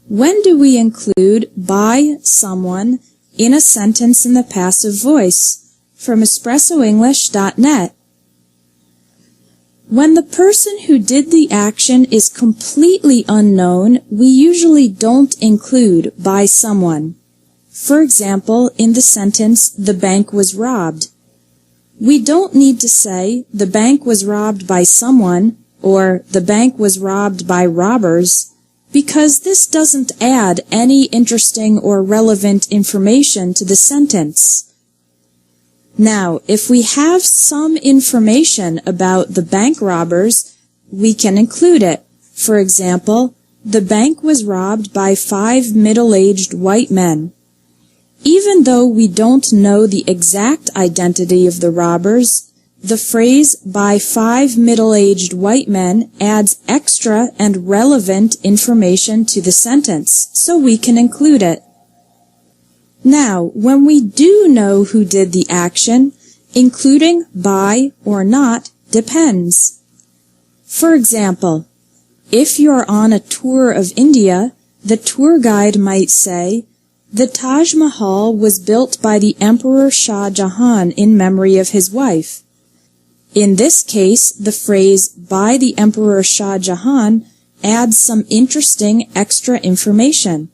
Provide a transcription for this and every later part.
When do we include by someone in a sentence in the passive voice? From EspressoEnglish.net. When the person who did the action is completely unknown, we usually don't include by someone. For example, in the sentence, the bank was robbed. We don't need to say, the bank was robbed by someone, or the bank was robbed by robbers, because this doesn't add any interesting or relevant information to the sentence. Now, if we have some information about the bank robbers, we can include it. For example, the bank was robbed by 5 middle-aged white men. Even though we don't know the exact identity of the robbers, the phrase by 5 middle-aged white men adds extra and relevant information to the sentence, so we can include it. Now, when we do know who did the action, including by or not depends. For example, if you're on a tour of India, the tour guide might say, the Taj Mahal was built by the Emperor Shah Jahan in memory of his wife. In this case, the phrase by the Emperor Shah Jahan adds some interesting extra information.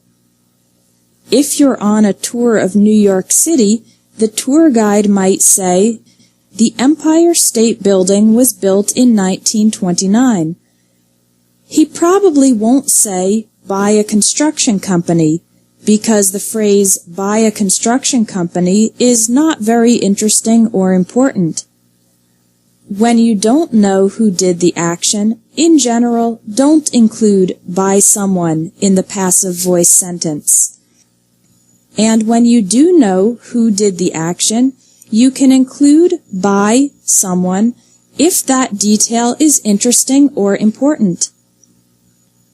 If you're on a tour of New York City, the tour guide might say, the Empire State Building was built in 1929. He probably won't say, by a construction company, because the phrase, by a construction company, is not very interesting or important. When you don't know who did the action, in general, don't include by someone in the passive voice sentence. And when you do know who did the action, you can include by someone if that detail is interesting or important.